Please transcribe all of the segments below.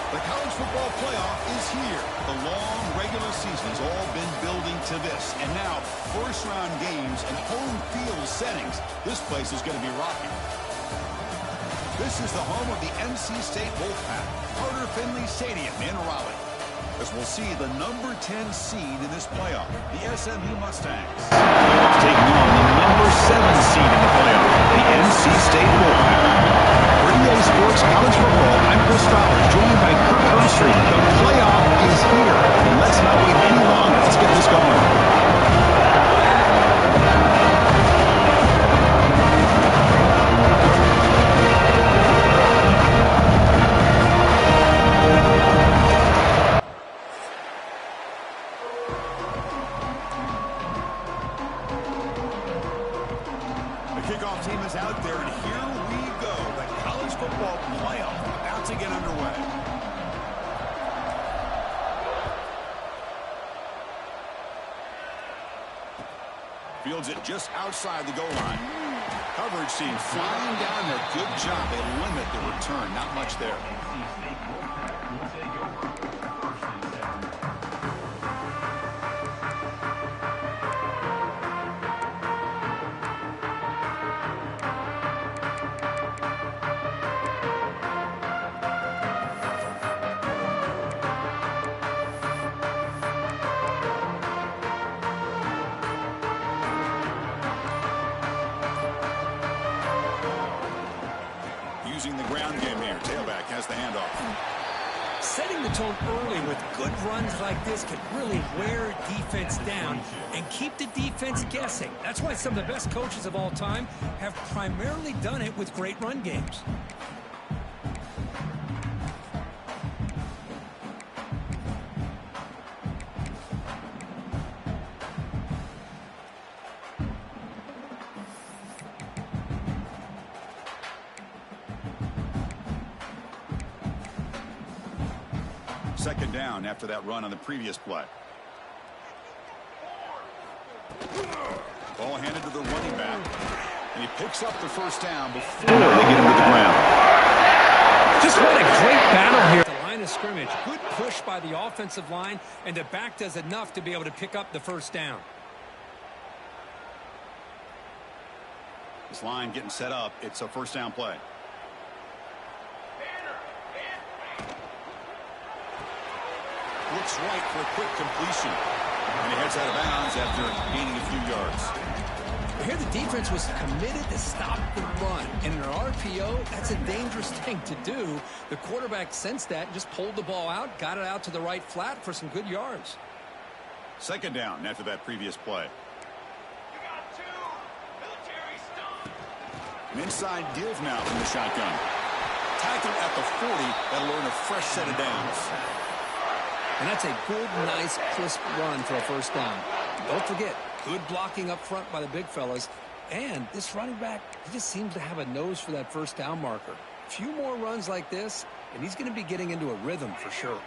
The college football playoff is here. The long regular season has all been building to this. And now, first-round games and home field settings. This place is going to be rocking. This is the home of the NC State Wolfpack, Carter Finley Stadium in Raleigh, as we'll see the number 10 seed in this playoff, the SMU Mustangs. Taking on the number 7 seed in the playoff, the NC State Wolfpack. For EA Sports College Football, I'm Chris Fowler, joined by Kirk Herbstreit. The playoff is here, and let's not wait any longer. Let's get this going. Kickoff team is out there, and here we go. The college football playoff about to get underway. Fields it just outside the goal line. Coverage team flying down there. Good job. They limit the return. Not much there. Using the ground game here. Tailback has the handoff. Setting the tone early with good runs like this can really wear defense down and keep the defense guessing. That's why some of the best coaches of all time have primarily done it with great run games. Second down after that run on the previous play. Ball handed to the running back, and he picks up the first down before they get him to the ground. Just what a great battle here. The line of scrimmage. Good push by the offensive line, and the back does enough to be able to pick up the first down. This line getting set up. It's a first down play. Looks right for a quick completion. And he heads out of bounds after gaining a few yards. Here the defense was committed to stop the run. And in an RPO, that's a dangerous thing to do. The quarterback sensed that and just pulled the ball out, got it out to the right flat for some good yards. Second down after that previous play. An inside give now from the shotgun. Tackle at the 40. That'll earn a fresh set of downs. And that's a good, nice, crisp run for a first down. Don't forget, good blocking up front by the big fellas. And this running back, he just seems to have a nose for that first down marker. A few more runs like this, and he's going to be getting into a rhythm for sure.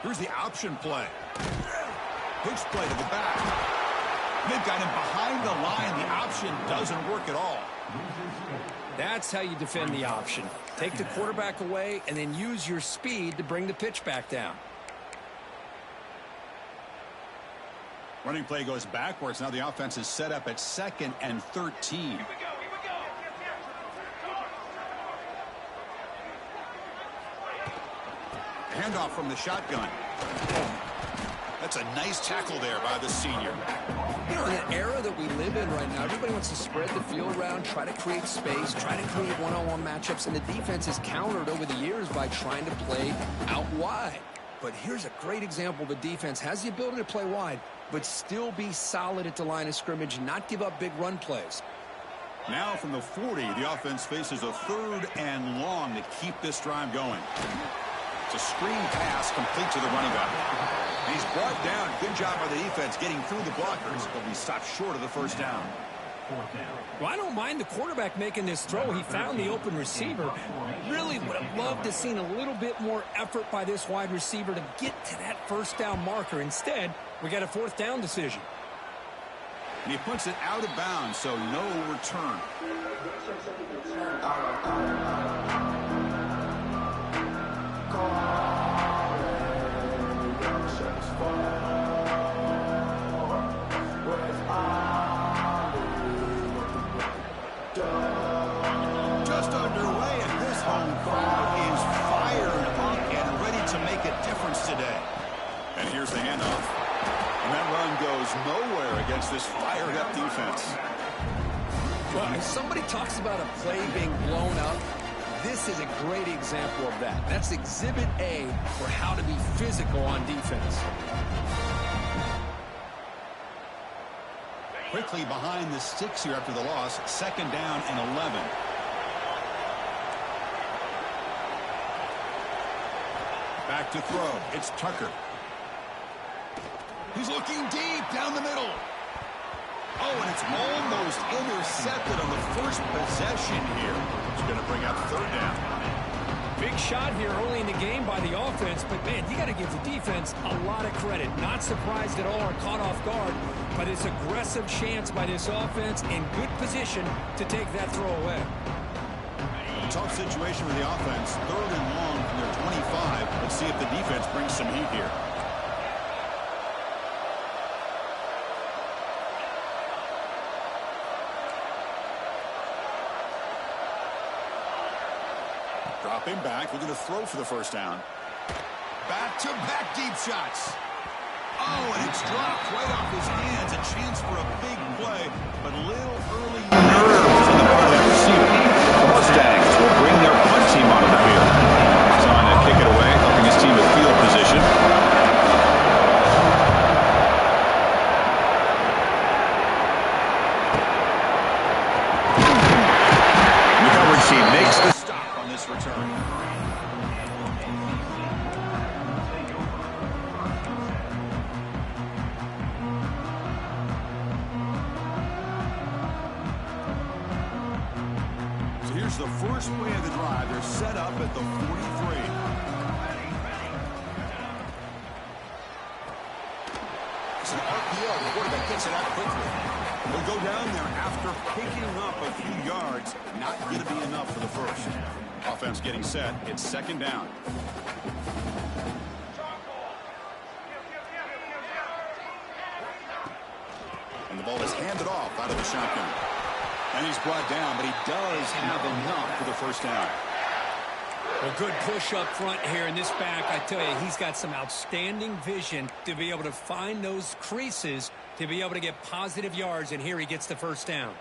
Here's the option play. Pitch play to the back. They've got him behind the line. The option doesn't work at all. That's how you defend the option. Take the quarterback away and then use your speed to bring the pitch back down. Running play goes backwards. Now the offense is set up at 2nd and 13. Handoff from the shotgun. That's a nice tackle there by the senior. You know, in the era that we live in right now, everybody wants to spread the field around, try to create space, try to create one-on-one matchups, and the defense is countered over the years by trying to play out wide. But here's a great example. The defense has the ability to play wide, but still be solid at the line of scrimmage, not give up big run plays. Now from the 40, the offense faces a 3rd and long to keep this drive going. It's a screen pass complete to the running back. And he's brought down. Good job by the defense getting through the blockers, but we stopped short of the first down. Well, I don't mind the quarterback making this throw. He found the open receiver. Really would have loved to have seen a little bit more effort by this wide receiver to get to that first down marker. Instead, we got a 4th down decision. And he puts it out of bounds, so no return. Call If somebody talks about a play being blown up, this is a great example of that. That's exhibit A for how to be physical on defense. Quickly behind the sticks here after the loss. 2nd down and 11. Back to throw. It's Tucker. He's looking deep down the middle. Oh, and it's almost intercepted on the first possession here. It's going to bring up 3rd down. Big shot here early in the game by the offense, but, man, you got to give the defense a lot of credit. Not surprised at all or caught off guard by this aggressive chance by this offense in good position to take that throw away. A tough situation for the offense. 3rd and long from their 25. Let's see if the defense brings some heat here. Dropping back, looking to throw for the 1st down. Back-to-back deep shots. Oh, and it's dropped right off his hands. A chance for a big play, but a little early nerves on the part of that receiver. The Mustangs will bring their punt team onto the field. He's on to kick it away, helping his team with field position. The coverage team makes the stop on this return. Here's the first play of the drive. They're set up at the 43. It's an RPO. The quarterback gets it out quickly. He'll go down there after picking up a few yards. Not going to be enough for the first. Offense getting set. It's 2nd down. And the ball is handed off out of the shotgun. And he's brought down, but he does have enough for the 1st down. Well, good push up front here in this back. I tell you, he's got some outstanding vision to be able to find those creases to be able to get positive yards, and here he gets the 1st down.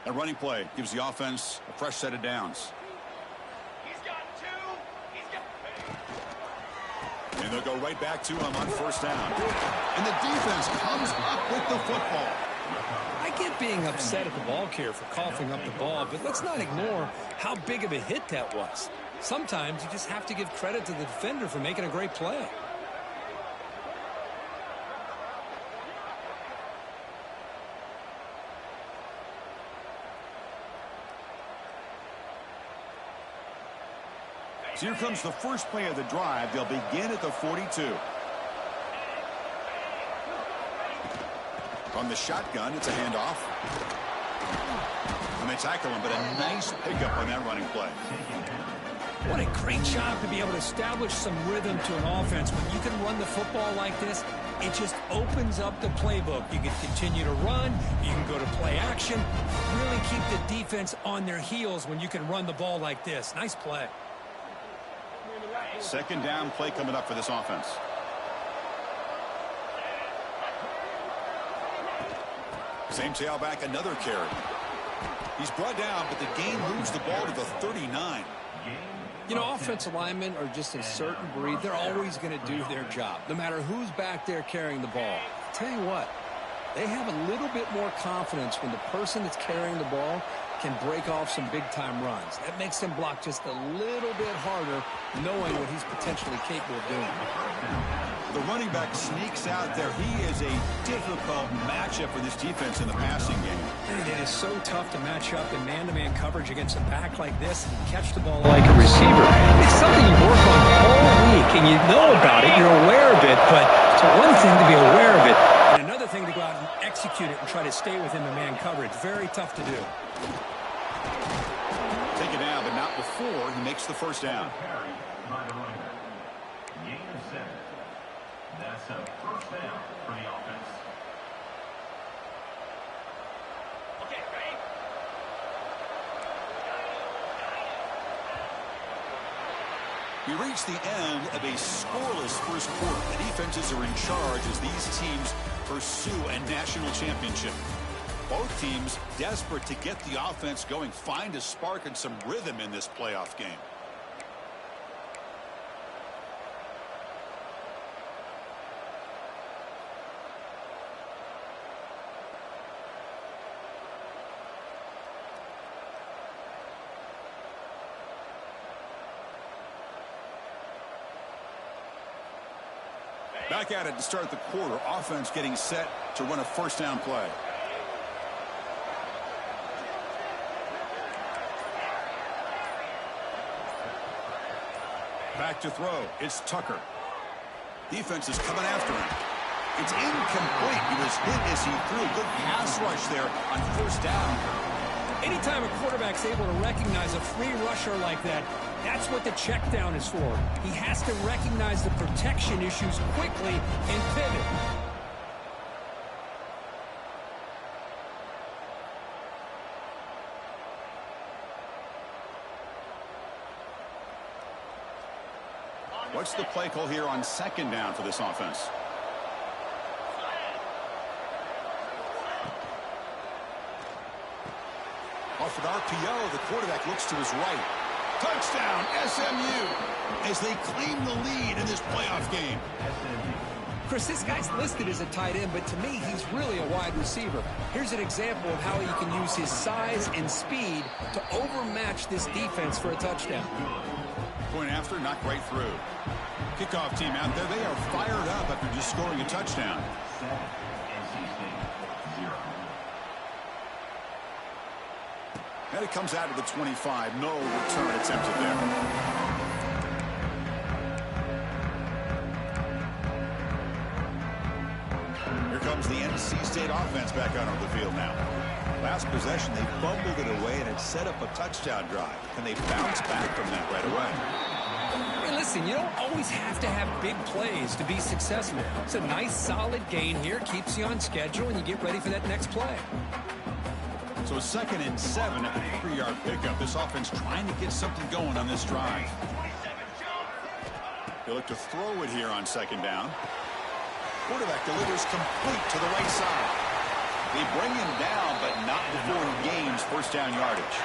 A running play gives the offense a fresh set of downs. And they'll go right back to him on 1st down. And the defense comes up with the football. I get being upset at the ball carrier for coughing up the ball, but let's not ignore how big of a hit that was. Sometimes you just have to give credit to the defender for making a great play. So here comes the first play of the drive. They'll begin at the 42. From the shotgun, it's a handoff. And they tackle him, but a nice pickup on that running play. What a great job to be able to establish some rhythm to an offense. When you can run the football like this, it just opens up the playbook. You can continue to run. You can go to play action. Really keep the defense on their heels when you can run the ball like this. Nice play. 2nd down play coming up for this offense. Same tailback, another carry. He's brought down, but the gain moves the ball to the 39. You know, offensive linemen are just a certain breed. They're always going to do their job, no matter who's back there carrying the ball. I'll tell you what, they have a little bit more confidence when the person that's carrying the ball can break off some big-time runs. That makes him block just a little bit harder, knowing what he's potentially capable of doing. The running back sneaks out there. He is a difficult matchup for this defense in the passing game. And it is so tough to match up in man-to-man coverage against a back like this and catch the ball like a receiver. It's something you work on all week, and you know about it. You're aware of it, but it's one thing to be aware of it, and another thing to go out and execute it and try to stay within the man coverage. Very tough to do. Take it down, but not before he makes the 1st down. That's a 1st down for the offense. Okay, ready? We reach the end of a scoreless first quarter. The defenses are in charge as these teams pursue a national championship. Both teams desperate to get the offense going, find a spark and some rhythm in this playoff game. Back at it to start the quarter. Offense getting set to run a first down play. Back to throw. It's Tucker. Defense is coming after him. It's incomplete. He was hit as he threw. Good pass rush there on first down. Anytime a quarterback's able to recognize a free rusher like that, that's what the check down is for. He has to recognize the protection issues quickly and pivot. What's the play call here on second down for this offense? Off an RPO, the quarterback looks to his right. Touchdown, SMU, as they claim the lead in this playoff game. Chris, this guy's listed as a tight end, but to me, he's really a wide receiver. Here's an example of how he can use his size and speed to overmatch this defense for a touchdown. Point after, knocked right through. Kickoff team out there, they are fired up after just scoring a touchdown. And it comes out of the 25. No return attempted there. Here comes the NC State offense back out on the field now. Last possession, they fumbled it away, and it set up a touchdown drive. Can they bounce back from that right away? Hey, listen, you don't always have to have big plays to be successful. It's a nice, solid gain here. Keeps you on schedule, and you get ready for that next play. So a 2nd and 7 at the 3-yard pickup. This offense trying to get something going on this drive. They look to throw it here on 2nd down. Quarterback delivers complete to the right side. They bring him down, but not before he gains first down yardage.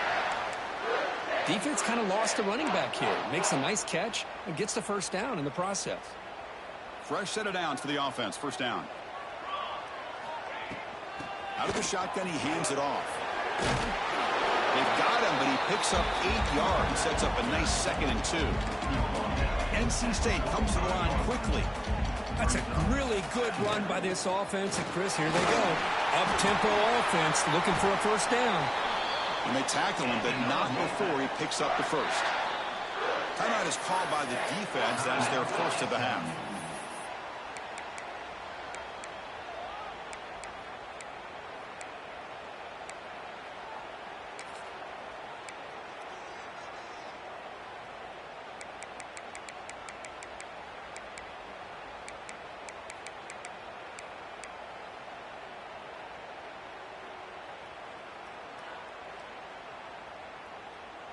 Defense kind of lost a running back here. Makes a nice catch and gets the first down in the process. Fresh set of downs for the offense. First down. Out of the shotgun, he hands it off. They've got him, but he picks up 8 yards. Sets up a nice 2nd and 2. NC State comes to the line quickly. That's a really good run by this offense. And, Chris, here they go. Up-tempo offense looking for a first down. And they tackle him, but not before he picks up the first. Timeout is called by the defense. That's their first of the half.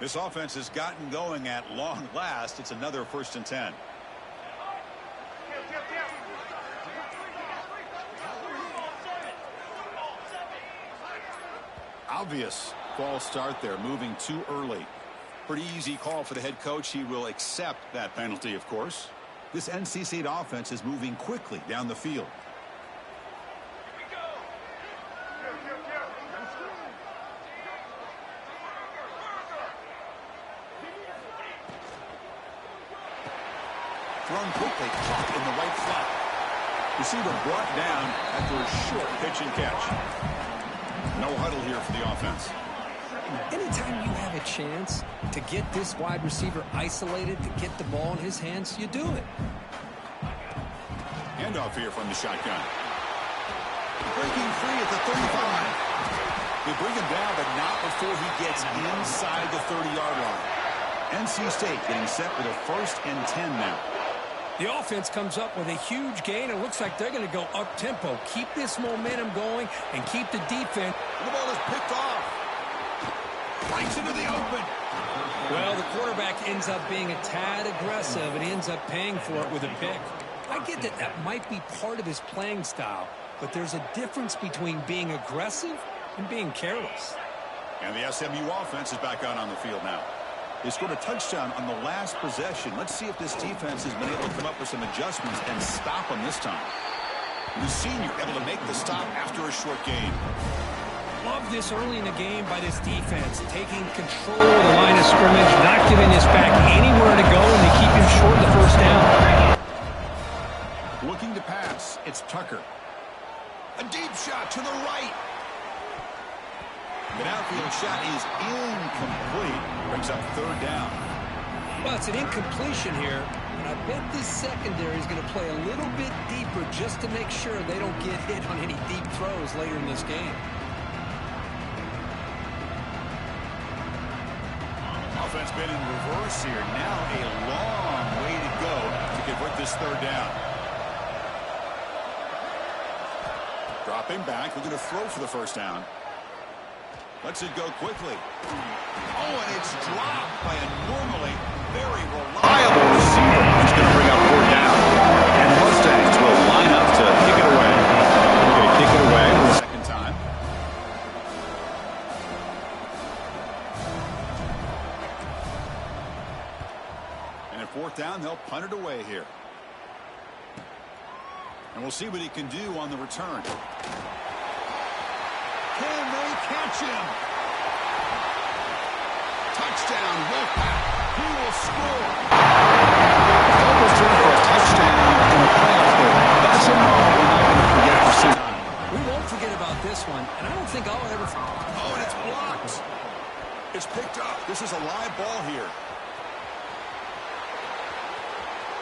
This offense has gotten going at long last. It's another 1st and 10. Obvious false start there, moving too early. Pretty easy call for the head coach. He will accept that penalty, of course. This NC State offense is moving quickly down the field. Thrown quickly, caught in the right flat. Receiver brought down after a short pitch and catch. No huddle here for the offense. Anytime you have a chance to get this wide receiver isolated, to get the ball in his hands, you do it. Handoff here from the shotgun. Breaking free at the 35. They bring him down, but not before he gets inside the 30-yard line. NC State getting set with a 1st and 10 now. The offense comes up with a huge gain. It looks like they're going to go up-tempo. Keep this momentum going and keep the defense. The ball is picked off. Breaks into the open. Well, the quarterback ends up being a tad aggressive, and he ends up paying for it with a pick. I get that that might be part of his playing style, but there's a difference between being aggressive and being careless. And the SMU offense is back out on the field now. They scored a touchdown on the last possession. Let's see if this defense has been able to come up with some adjustments and stop them this time. The senior able to make the stop after a short gain. Love this early in the game by this defense, taking control of the line of scrimmage, not giving this back anywhere to go, and they keep him short of the first down. Looking to pass, it's Tucker. A deep shot to the right. The downfield shot is incomplete. Brings up third down. Well, it's an incompletion here, and I bet this secondary is going to play a little bit deeper just to make sure they don't get hit on any deep throws later in this game. Offense been in reverse here. Now a long way to go to convert this third down. Dropping back, looking to throw for the first down. Lets it go quickly. Oh, and it's dropped by a normally very reliable receiver. It's going to bring up fourth down. And the Mustangs will line up to kick it away. They're going to kick it away for the second time. And at fourth down, they'll punt it away here. And we'll see what he can do on the return. Can they catch him? Touchdown, Wolfpack. He will score. Almost in for a touchdown in a playoff game. That's a moment we're not going to forget for season. We won't forget about this one, and I don't think I'll ever... Oh, and it's blocked. It's picked up. This is a live ball here.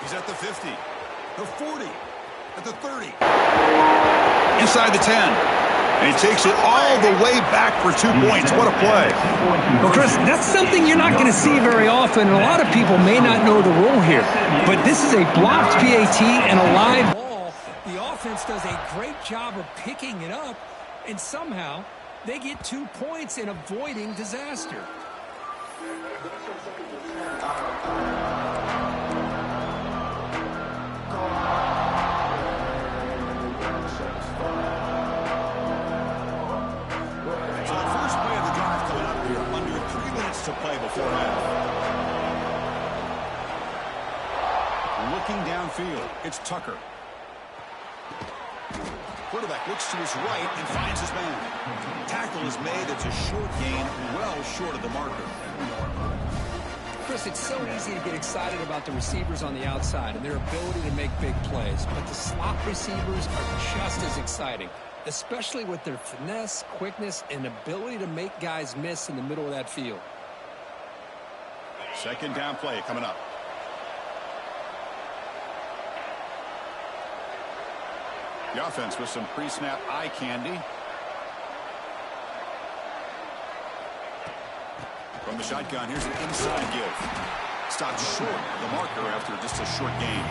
He's at the 50, the 40, at the 30. Inside the 10. And he takes it all the way back for 2 points. What a play. Well, Chris, that's something you're not going to see very often, and a lot of people may not know the rule here. But this is a blocked PAT and a live ball. The offense does a great job of picking it up, and somehow they get 2 points in avoiding disaster. To play before half. Looking downfield, it's Tucker. Quarterback looks to his right and finds his man. Tackle is made. It's a short gain, well short of the marker. Chris, it's so easy to get excited about the receivers on the outside and their ability to make big plays, but the slot receivers are just as exciting, especially with their finesse, quickness, and ability to make guys miss in the middle of that field. Second down play coming up. The offense with some pre-snap eye candy. From the shotgun, here's an inside give. Stopped short of the marker after just a short gain.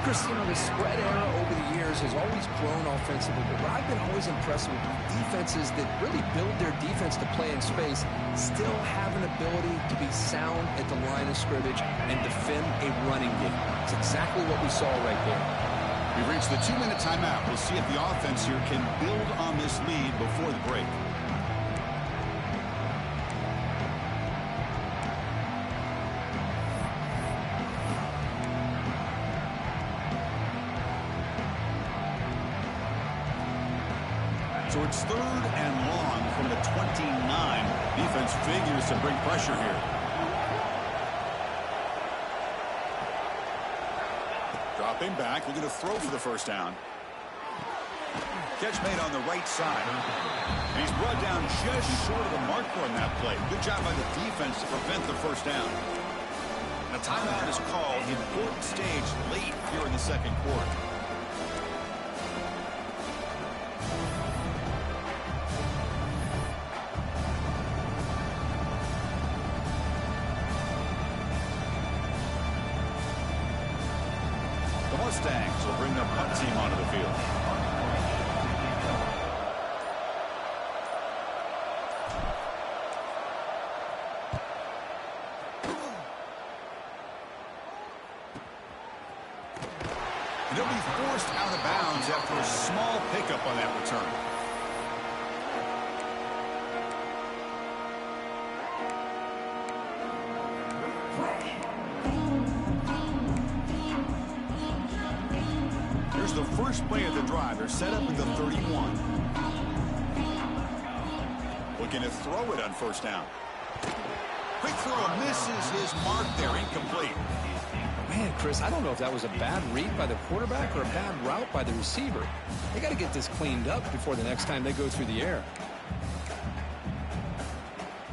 Chris, you know, the spread era over the years has always grown offensively, but what I've been always impressed with defenses that really build their defense to play in space still have an ability to be sound at the line of scrimmage and defend a running game. It's exactly what we saw right there. We've reached the 2-minute timeout. We'll see if the offense here can build on this lead before the break. So it's third and long from the 29. Defense figures to bring pressure here. Dropping back, looking to throw for the first down. Catch made on the right side. And he's brought down just short of the marker on that play. Good job by the defense to prevent the first down. And a timeout is called. Important stage late here in the second quarter. The Mustangs will bring their punt team onto the field. They'll be forced out of bounds after a small pickup on that return. Here's the first play of the drive. They're set up at the 31. Looking to throw it on first down. Quick throw misses his mark there, incomplete. Man, Chris, I don't know if that was a bad read by the quarterback or a bad route by the receiver. They got to get this cleaned up before the next time they go through the air.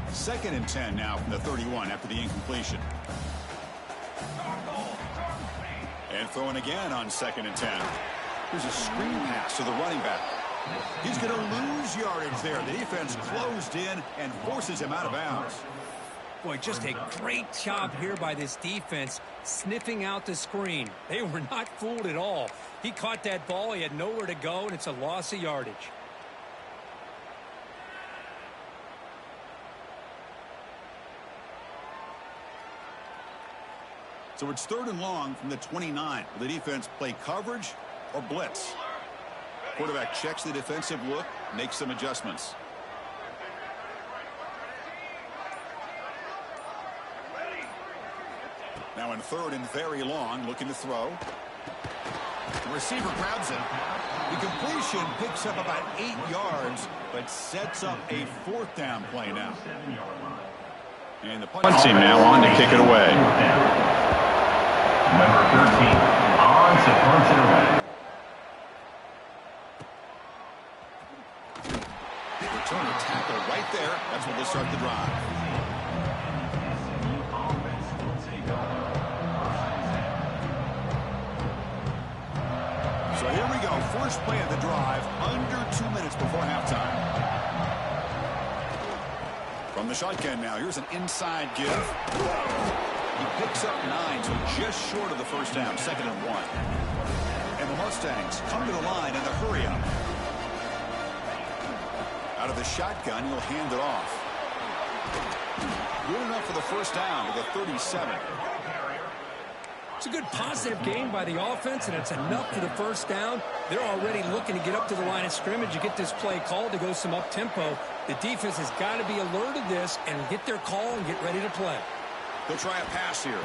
2nd and 10 now from the 31 after the incompletion. And throwing again on 2nd and 10. Here's a screen pass to the running back. He's going to lose yardage there. The defense closed in and forces him out of bounds. Boy, just a great job here by this defense, sniffing out the screen. They were not fooled at all. He caught that ball, he had nowhere to go, and it's a loss of yardage. So it's 3rd and long from the 29. Will the defense play coverage or blitz? Quarterback checks the defensive look, makes some adjustments. Now in 3rd and very long, looking to throw. The receiver grabs it. The completion picks up about 8 yards, but sets up a 4th down play now. And the punt team now on to kick it away. Number 13 on to punt it away. Return a tackle right there. That's where they start the drive. So here we go. First play of the drive, under 2 minutes before halftime. From the shotgun now, here's an inside give. He picks up 9, so just short of the first down, 2nd and 1. And the Mustangs come to the line in the hurry up. Out of the shotgun, he'll hand it off. Good enough for the first down to the 37. It's a good positive game by the offense, and it's enough for the first down. They're already looking to get up to the line of scrimmage and get this play called to go some up-tempo. The defense has got to be alert of this and get their call and get ready to play. They'll try a pass here.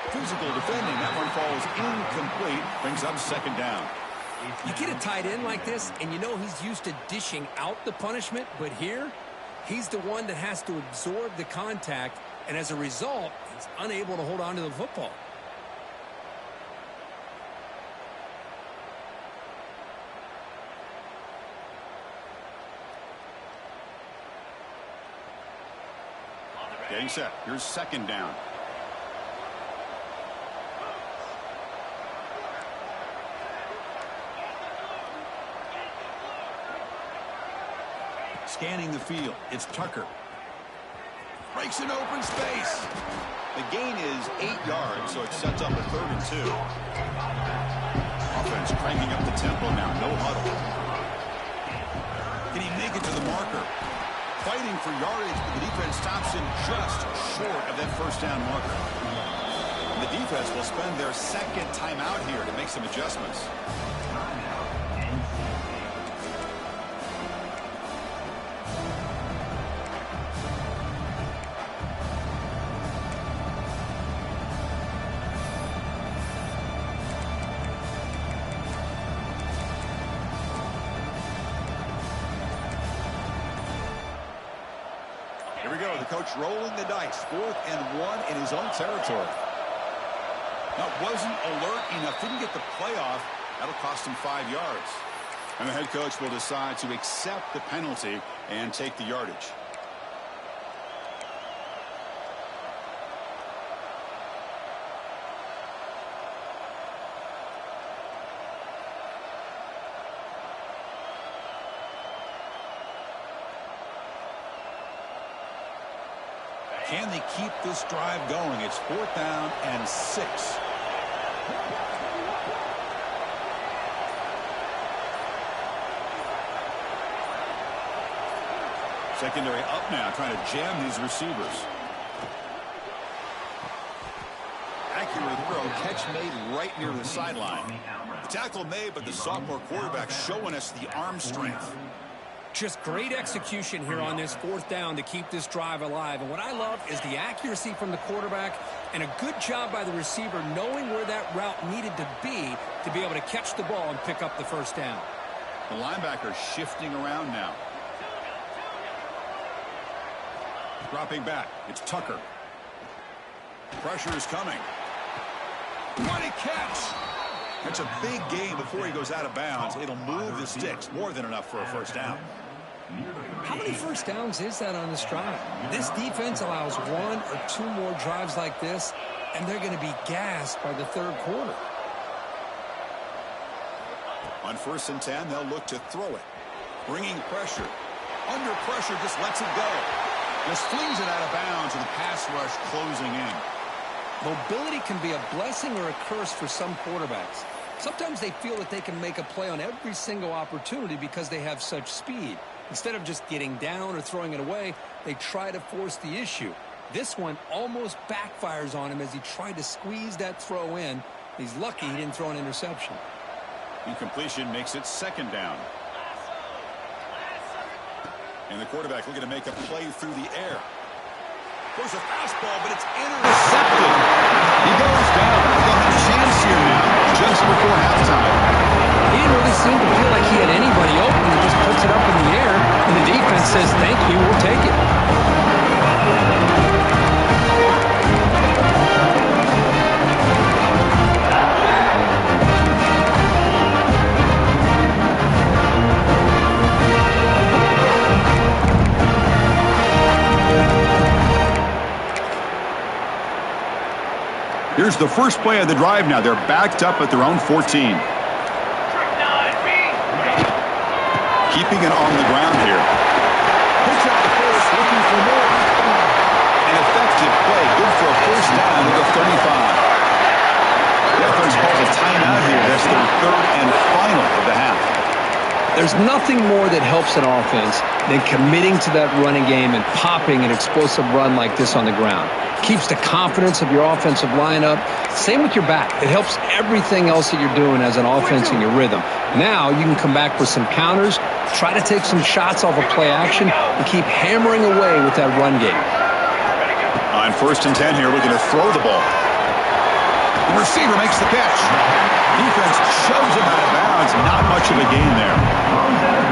Physical defending. That one falls incomplete. Brings up 2nd down. You get a tight end like this, and you know he's used to dishing out the punishment, but here, he's the one that has to absorb the contact, and as a result, he's unable to hold on to the football. Getting set. Here's 2nd down. Scanning the field. It's Tucker. Breaks an open space. The gain is 8 yards, so it sets up a 3rd and 2. Offense cranking up the tempo now. No huddle. Can he make it to the marker? Fighting for yardage, but the defense stops him just short of that first down marker. And the defense will spend their 2nd timeout here to make some adjustments. Here we go. The coach rolling the dice. 4th and 1 in his own territory. Now, wasn't alert enough. Didn't get the play off. That'll cost him 5 yards. And the head coach will decide to accept the penalty and take the yardage. Can they keep this drive going? It's 4th down and 6. Secondary up now, trying to jam these receivers. accurate throw. Catch made right near the sideline. The tackle made, but the sophomore quarterback showing us the arm strength. Just great execution here on this fourth down to keep this drive alive. And what I love is the accuracy from the quarterback and a good job by the receiver knowing where that route needed to be able to catch the ball and pick up the first down. The linebacker shifting around now. Dropping back. It's Tucker. Pressure is coming. What a catch! That's a big gain before he goes out of bounds. It'll move the sticks. More than enough for a first down. How many first downs is that on this drive? This defense allows one or two more drives like this, and they're going to be gassed by the third quarter. On 1st and 10, they'll look to throw it. Bringing pressure. Under pressure, just lets it go. Just flings it out of bounds, and the pass rush closing in. Mobility can be a blessing or a curse for some quarterbacks. Sometimes they feel that they can make a play on every single opportunity because they have such speed. Instead of just getting down or throwing it away, they try to force the issue. This one almost backfires on him as he tried to squeeze that throw in. He's lucky he didn't throw an interception. Incompletion makes it 2nd down. And the quarterback looking to make a play through the air. There's a fastball, but it's intercepted. He goes down. They'll have a chance here now, just before halftime. He didn't really seem to feel like he had anybody open. He just puts it up in the air, and the defense says, thank you, we'll take it. Here's the first play of the drive now. They're backed up at their own 14. Keeping it on the ground here. Puts out the first, looking for more. An effective play. Good for a first down at the 35. The offense calls a timeout here. That's their 3rd and final of the half. There's nothing more that helps an offense than committing to that running game and popping an explosive run like this on the ground. Keeps the confidence of your offensive lineup. Same with your back. It helps everything else that you're doing as an offense in your rhythm. Now you can come back with some counters, try to take some shots off of play action, and keep hammering away with that run game. On 1st and 10 here, looking to throw the ball. The receiver makes the catch. Defense shoves him out of bounds. Not much of a gain there.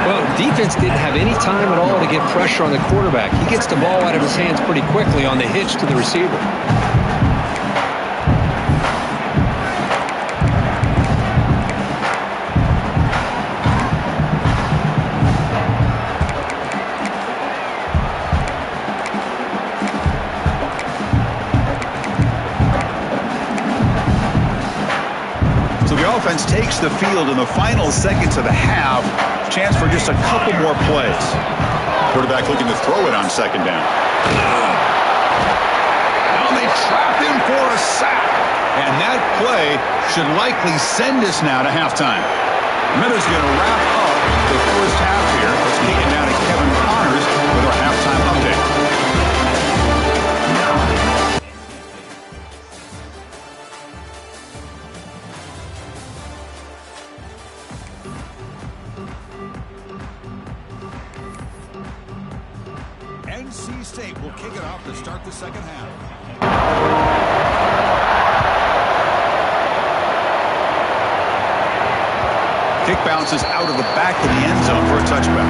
Well, defense didn't have any time at all to get pressure on the quarterback. He gets the ball out of his hands pretty quickly on the hitch to the receiver. Offense takes the field in the final seconds of the half. Chance for just a couple more plays. Quarterback looking to throw it on 2nd down. Now they trap him for a sack. And that play should likely send us now to halftime. Miller's going to wrap up the first half here. Let's kick it down to Kevin Connors with our halftime update. NC State will kick it off to start the 2nd half. Kick bounces out of the back of the end zone for a touchback.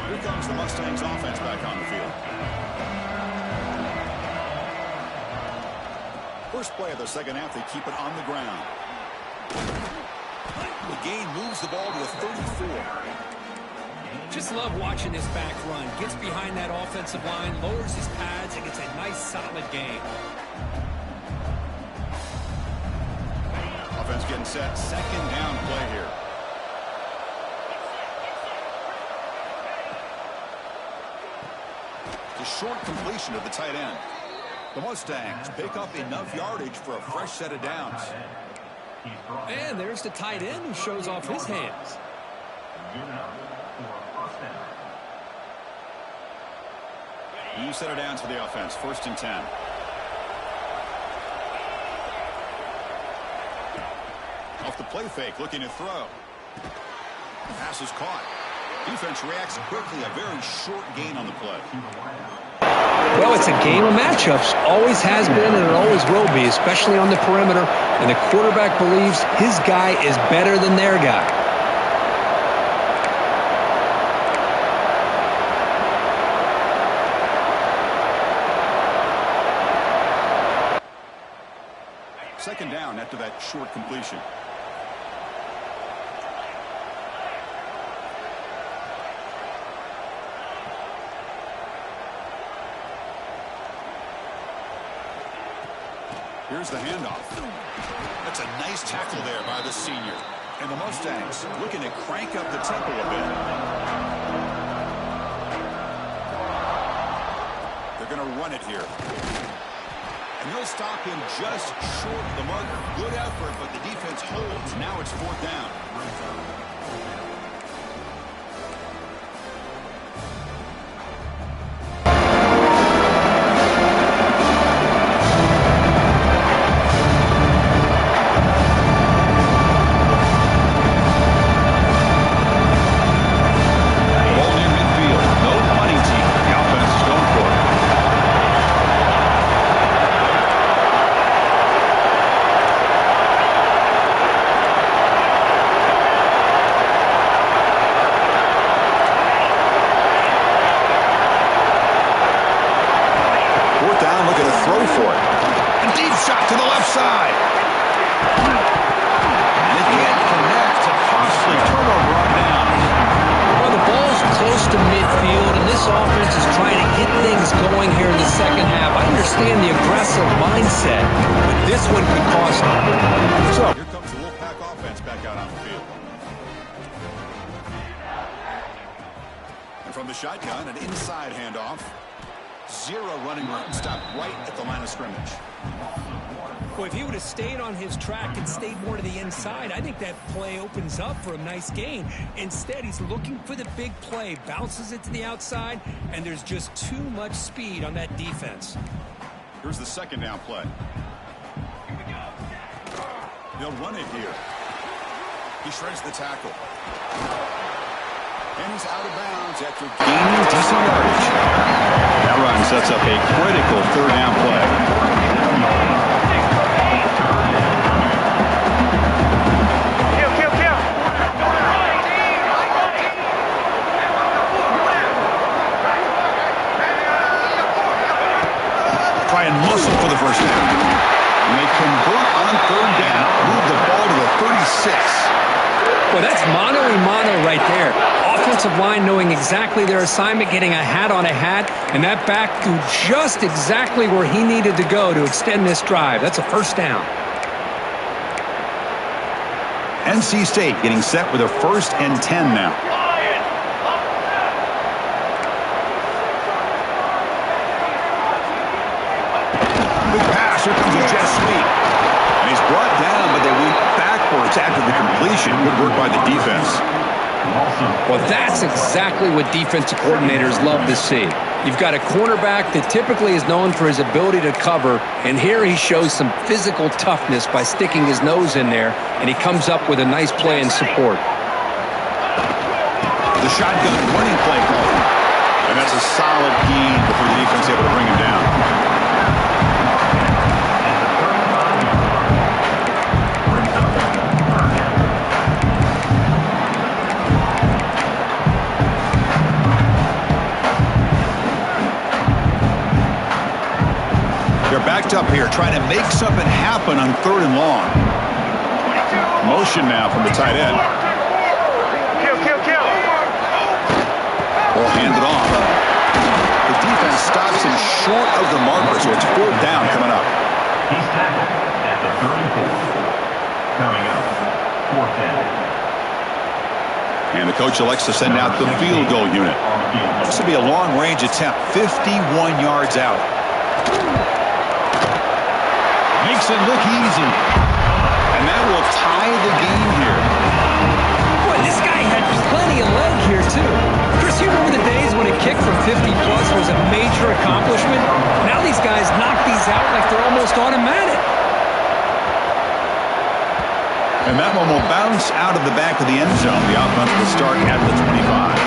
Here comes the Mustangs offense back on the field. First play of the 2nd half, they keep it on the ground. The gain moves the ball to the 34. Just love watching this back run. Gets behind that offensive line, lowers his pads, and gets a nice solid gain. Offense getting set. 2nd down play here. The short completion of the tight end. The Mustangs pick up enough yardage for a fresh set of downs. And there's the tight end who shows off his hands. You set her down to the offense. 1st and 10. Off the play fake, looking to throw. Pass is caught. Defense reacts quickly. A very short gain on the play. Well, it's a game of matchups. Always has been and it always will be, especially on the perimeter. And the quarterback believes his guy is better than their guy. Second down after that short completion. Here's the handoff. That's a nice tackle there by the senior. And the Mustangs looking to crank up the tempo a bit. They're going to run it here. And they'll stop him just short of the marker. Good effort, but the defense holds. Now it's 4th down. From the shotgun, an inside handoff. 0 running room. Stopped right at the line of scrimmage. Well, if he would have stayed on his track and stayed more to the inside, I think that play opens up for a nice gain. Instead, he's looking for the big play, bounces it to the outside, and there's just too much speed on that defense. Here's the 2nd down play. They'll run it here. He shreds the tackle. And he's out of bounds after gaining decent yardage. That run sets up a critical 3rd down play. Try and muscle for the 1st down. And they convert on 3rd down. Move the ball to the 36. Well, that's mano-a-mano right there. Offensive line knowing exactly their assignment, getting a hat on a hat, and that back to just exactly where he needed to go to extend this drive. That's a 1st down. NC State getting set with a 1st and 10 now. Big pass. Here comes a jet sweep. And he's brought down, but they went backwards after the completion. Good work by the defense. Well, that's exactly what defensive coordinators love to see. You've got a cornerback that typically is known for his ability to cover, and here he shows some physical toughness by sticking his nose in there, and he comes up with a nice play in support. The shotgun running play call. And that's a solid gain before the defense able to bring him down. They're backed up here, trying to make something happen on 3rd and long. Motion now from the tight end. Ball handed off. The defense stops him short of the marker, so it's 4th down coming up. He's tackled at the 34. Coming up, 4th down. And the coach elects to send out the field goal unit. This will be a long-range attempt, 51 yards out. Makes it look easy. And that that will tie the game here. Boy, this guy had plenty of leg here, too. Chris, you remember the days when a kick from 50-plus was a major accomplishment? Now these guys knock these out like they're almost automatic. And that one will bounce out of the back of the end zone. The offense will start at the 25.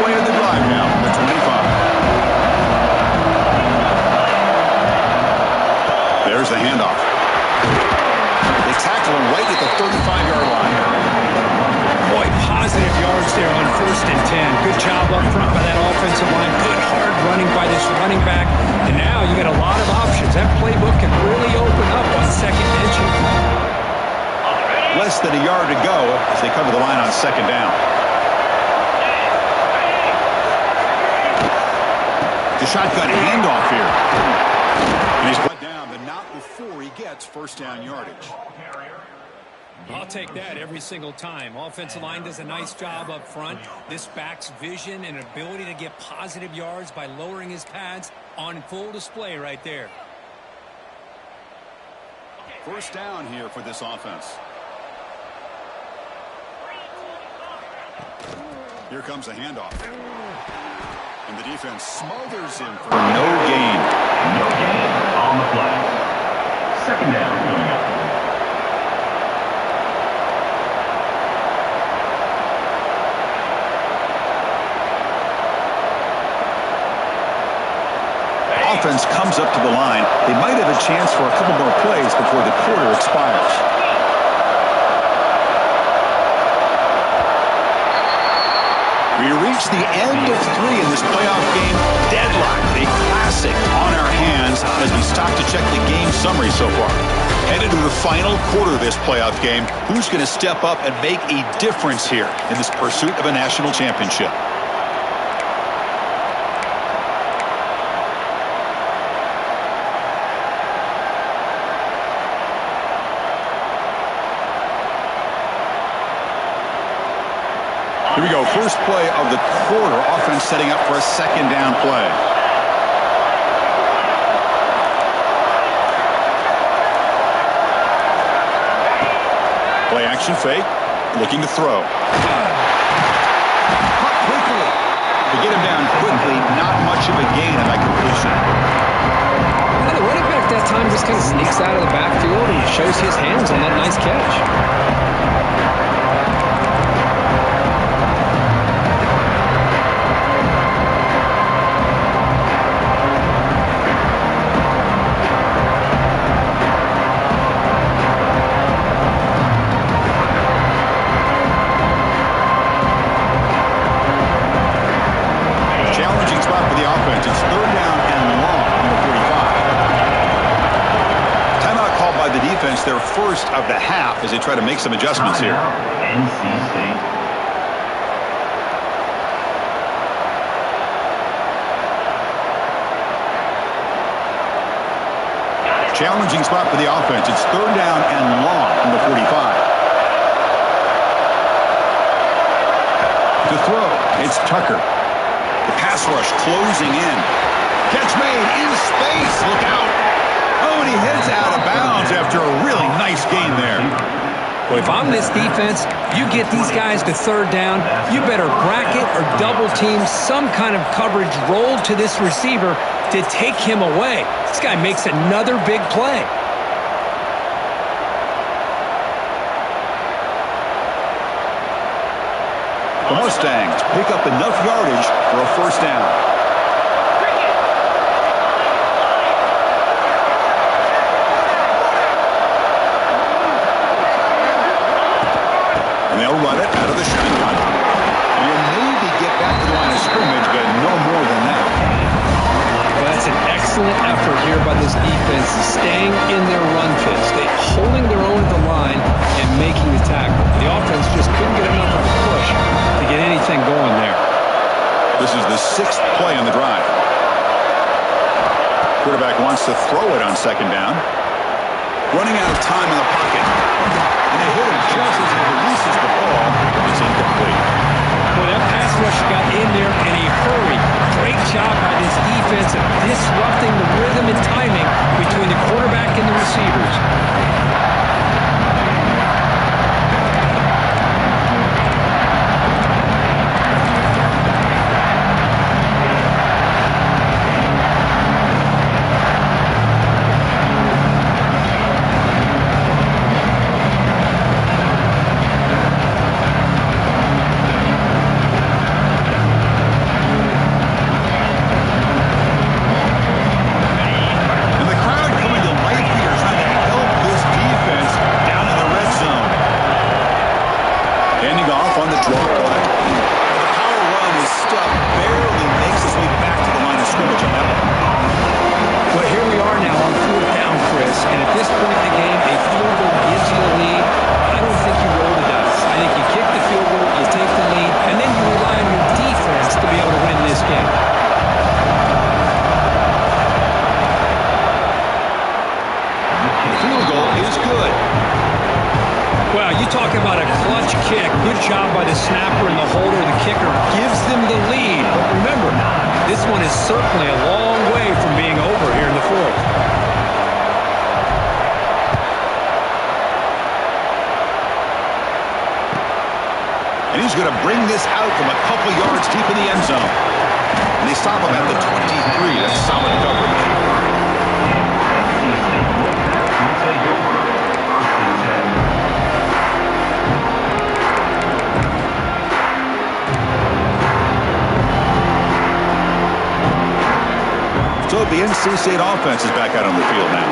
Play of the drive now, the 25. There's the handoff. They tackle him right at the 35-yard line. Boy, positive yards there on 1st and 10. Good job up front by that offensive line. Good hard running by this running back. And now you got a lot of options. That playbook can really open up on 2nd and inches. Less than a yard to go as they cover the line on 2nd down. The shotgun handoff here. And he's put down, but not before he gets 1st down yardage. I'll take that every single time. Offensive line does a nice job up front. This back's vision and ability to get positive yards by lowering his pads on full display right there. 1st down here for this offense. Here comes the handoff. And the defense smothers him for no gain. No gain on the play. 2nd down coming up. Offense comes up to the line. They might have a chance for a couple more plays before the quarter expires. We reach the end of 3 in this playoff game. Deadlock, a classic on our hands as we stop to check the game summary so far. Headed to the final quarter of this playoff game. Who's going to step up and make a difference here in this pursuit of a national championship? Here we go. First play of the quarter. Offense setting up for a 2nd down play. Play action fake. Looking to throw. Caught quickly. To get him down quickly, not much of a gain of that completion. Well, the running back that time just kind of sneaks out of the backfield and shows his hands on that nice catch. Their first of the half as they try to make some adjustments here. NC State. Challenging spot for the offense. It's 3rd down and long from the 45. To throw, it's Tucker. The pass rush closing in. Catch made in space. Look out. Oh, and he heads out of bounds after a really nice gain there. Well, if I'm this defense, you get these guys to 3rd down, you better bracket or double team some kind of coverage roll to this receiver to take him away. This guy makes another big play. The Mustangs pick up enough yardage for a 1st down. They'll run it out of the shotgun. You'll maybe get back to the line of scrimmage, but no more than that. Well, that's an excellent effort here by this defense, staying in their run fits, holding their own at the line and making the tackle. The offense just couldn't get enough of a push to get anything going there. This is the 6th play on the drive. Quarterback wants to throw it on 2nd down. Running out of time in the pocket. And they hit him just as he releases the ball. It's incomplete. complete. Well, that pass rush got in there in a hurry. Great job by this defense of disrupting the rhythm and timing between the quarterback and the receivers. And he's going to bring this out from a couple yards deep in the end zone. And they stop him at the 23. That's solid coverage. So the NC State offense is back out on the field now.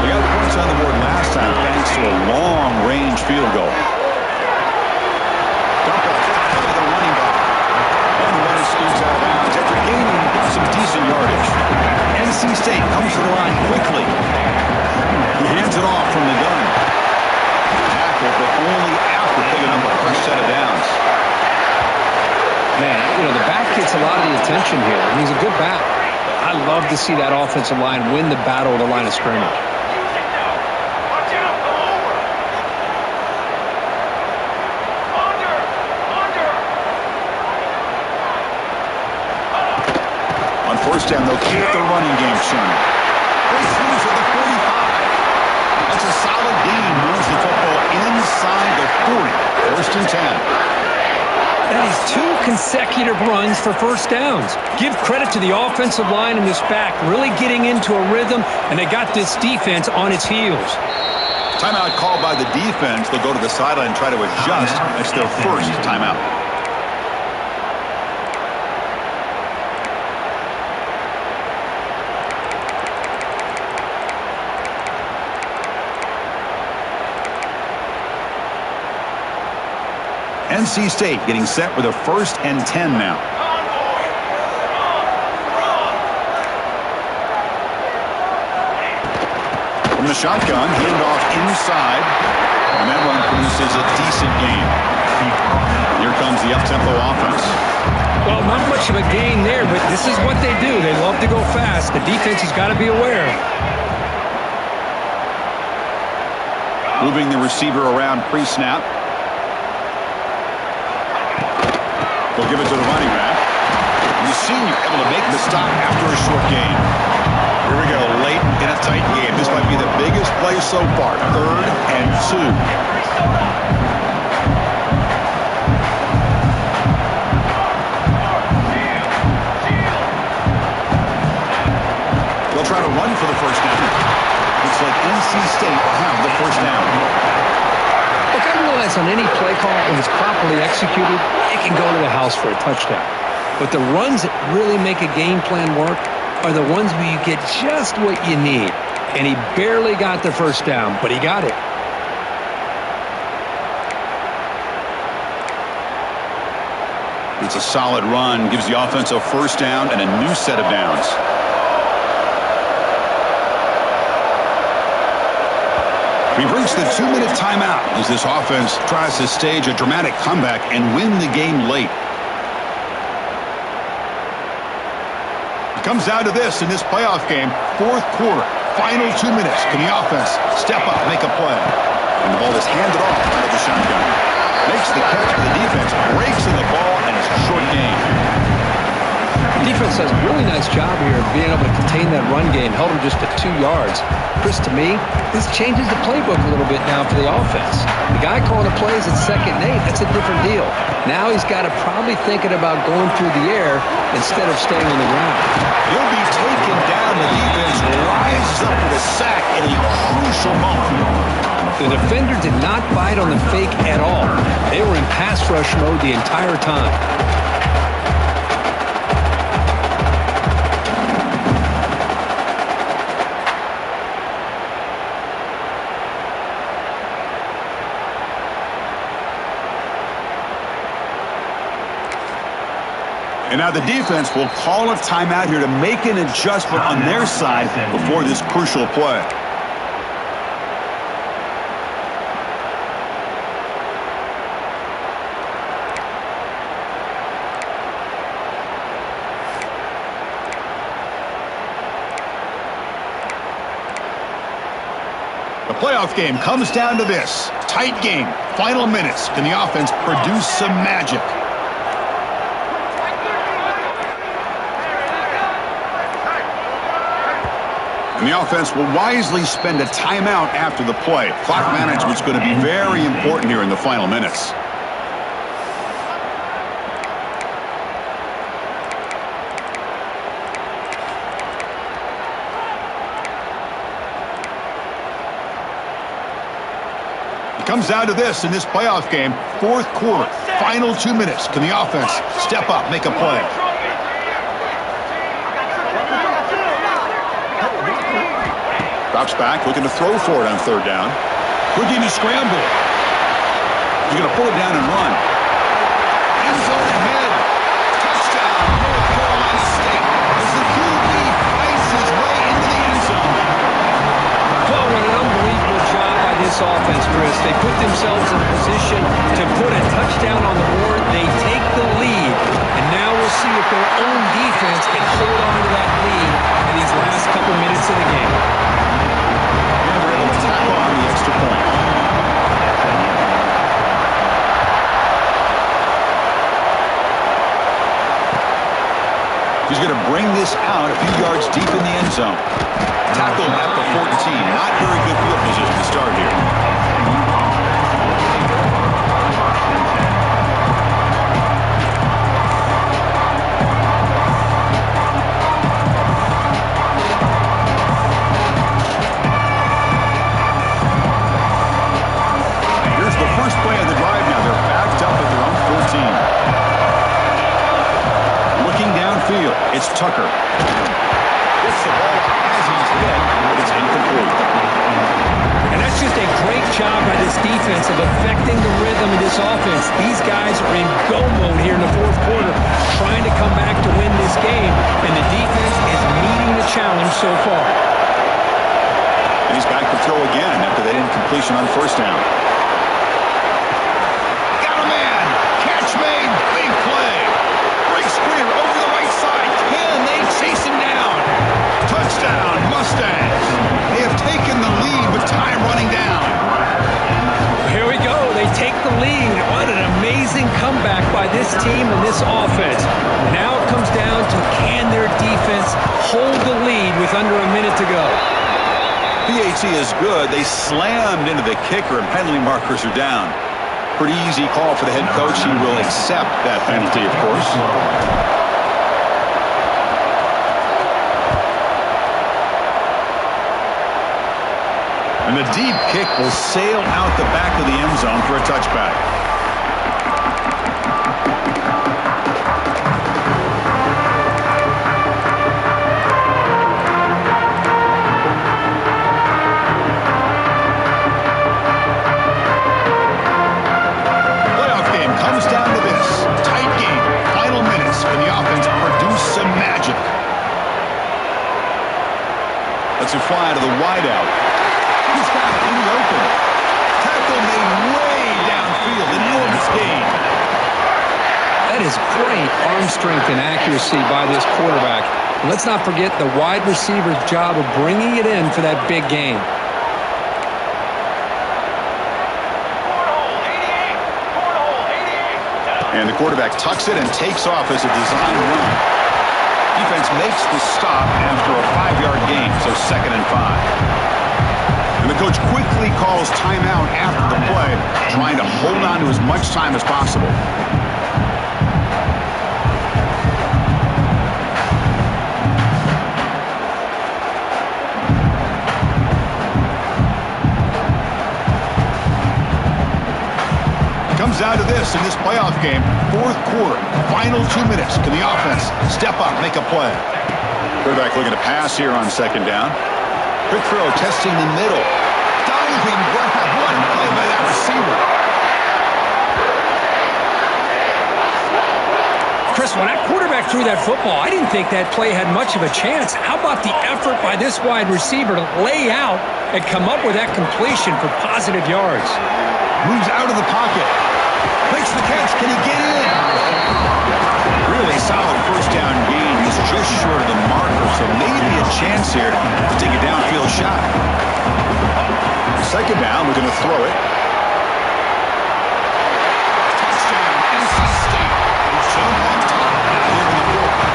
They got points on the board last time thanks to a long-range field goal. Dump off to the running back. And the running scoots out of bounds after gaining some decent yardage. NC State comes to the line quickly. He hands it off from the gun. Tackle, but only after picking up a first set of downs. Man, you know, the back gets a lot of the attention here. He's a good back. I love to see that offensive line win the battle at the line of scrimmage. On first down, they'll keep the running game soon. They throws at the 45. That's a solid gain. Moves the football inside the 40. First and 10. That is 2 consecutive runs for first downs. Give credit to the offensive line and this back really getting into a rhythm, and they got this defense on its heels. Timeout called by the defense. They'll go to the sideline and try to adjust. It's their first timeout. NC State getting set with a first and 10 now. From the shotgun, handoff inside. And that run produces a decent gain. Here comes the up-tempo offense. Well, not much of a gain there, but this is what they do. They love to go fast. The defense has got to be aware. Moving the receiver around pre-snap. They'll give it to the running back. And the senior able to make the stop after a short gain. Here we go, late in a tight game. This might be the biggest play so far. 3rd and 2. They'll try to run for the first down. Looks like NC State will have the first down. Look, I realize on any play call, when it's properly executed, it can go to the house for a touchdown. But the runs that really make a game plan work are the ones where you get just what you need. And he barely got the first down, but he got it. It's a solid run, gives the offense a first down and a new set of downs. We've reached the 2-minute timeout as this offense tries to stage a dramatic comeback and win the game late. It comes down to this in this playoff game. 4th quarter, final 2 minutes. Can the offense step up, make a play? And the ball is handed off out of the shotgun. Makes the catch for the defense, breaks in the ball, and it's a short gain. The defense does a really nice job here of being able to contain that run game, held him just to 2 yards. Chris, to me, this changes the playbook a little bit now for the offense. The guy calling the plays at 2nd and 8, that's a different deal. Now he's got to probably thinking about going through the air instead of staying on the ground. He'll be taken down. The defense rises up with a sack in a crucial moment. The defender did not bite on the fake at all. They were in pass rush mode the entire time. And now the defense will call a timeout here to make an adjustment on their side before this crucial play. The playoff game comes down to this. Tight game. Final minutes. Can the offense produce some magic? And the offense will wisely spend a timeout after the play. Clock management's going to be very important here in the final minutes. It comes down to this in this playoff game. 4th quarter, final 2 minutes. Can the offense step up, make a play? Drops back, looking to throw for it on 3rd down. Houdini scramble. He's going to pull it down and run. End zone ahead. Touchdown, North Carolina State. As the QB fights his way into the end zone. Well, what an unbelievable job by this offense, Chris. They put themselves in a position to put a touchdown on the board. They take the lead. And now we'll see if their own defense can hold on to that lead in these last couple minutes of the game. On the extra point. He's going to bring this out a few yards deep in the end zone. Tackled at the 14. Not very good field position to start here. It's Tucker. Gets the ball as he's hit, but it's incomplete. And that's just a great job by this defense of affecting the rhythm of this offense. These guys are in go mode here in the 4th quarter, trying to come back to win this game, and the defense is meeting the challenge so far. And he's back to throw again after that incompletion on 1st down. Got a man. Catch made. Big play. Break screen over the right side. They chase him down. Touchdown, Mustangs. They have taken the lead with time running down. Here we go. They take the lead. What an amazing comeback by this team and this offense. Now it comes down to can their defense hold the lead with under a minute to go. PAT is good. They slammed into the kicker and penalty markers are down. Pretty easy call for the head coach. He will accept that penalty, of course. And the deep kick will sail out the back of the end zone for a touchback. Playoff game comes down to this. Tight game. Final minutes. Can the offense produce some magic? Lets him fly to the wideout. He's got it in the open. Tackle made way downfield. Enormous gain. That is great arm strength and accuracy by this quarterback. And let's not forget the wide receiver's job of bringing it in for that big gain. And the quarterback tucks it and takes off as a design run. Defense makes the stop after a 5-yard gain, so 2nd and 5. And the coach quickly calls timeout after the play, trying to hold on to as much time as possible. Comes down to this in this playoff game. 4th quarter, final 2 minutes. Can the offense step up, make a play? Quarterback looking to pass here on 2nd down. Quick throw, testing the middle. Diving grab. What a play by that receiver. Chris, when that quarterback threw that football, I didn't think that play had much of a chance. How about the effort by this wide receiver to lay out and come up with that completion for positive yards? Moves out of the pocket. Makes the catch. Can he get in? Really solid 1st down gain. He's just short of the marker, so maybe a chance here to take a downfield shot. 2nd down, we're going to throw it. Touchdown, NC State. They jump on top now here in the 4th.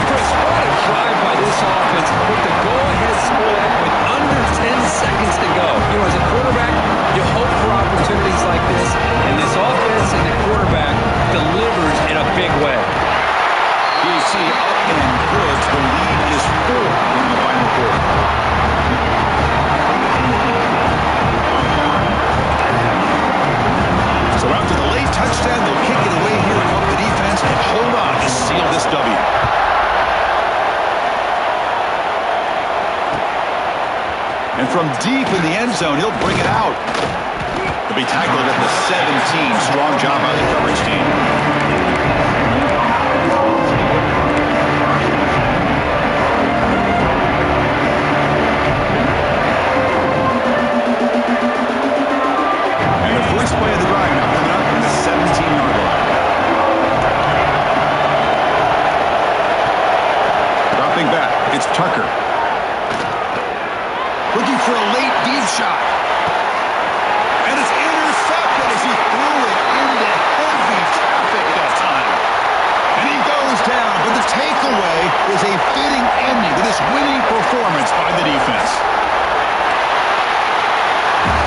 Chris, what a drive by this offense with the go-ahead score with under 10 seconds to go. You know, as a quarterback, you hope for opportunities like this, and this offense and the quarterback delivers in a big way. BC up and good. The lead is 4 in the final quarter. So after the late touchdown, they'll kick it away here and help the defense and hold on to seal this W. And from deep in the end zone, he'll bring it out. He'll be tackled at the 17. Strong job by the coverage team. And the first play of the drive now coming up from the 17-yard line. Dropping back, it's Tucker. Looking for a late deep shot. And it's intercepted as he threw it into heavy traffic that time. And he goes down, but the takeaway is a fitting ending to this winning performance by the defense.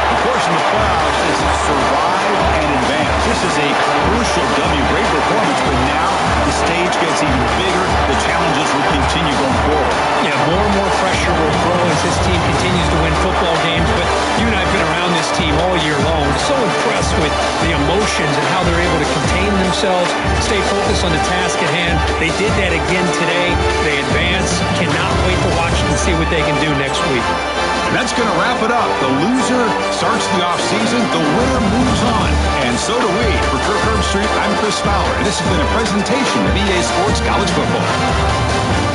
Of course, in the playoffs, it's survive and advance. This is a crucial W. Great performance, but now the stage gets even bigger. The challenges will continue going forward. Yeah, more and more pressure will grow as this team continues to win football games, but you and I have been around this team all year long. So impressed with the emotions and how they're able to contain themselves, stay focused on the task at hand. They did that again today. They advance. Cannot wait to watch and see what they can do next week. And that's going to wrap it up. The loser starts the offseason. The winner moves on. And so do we. For Kirk Herbstreit, I'm Chris Fowler. And this has been a presentation of EA Sports College Football.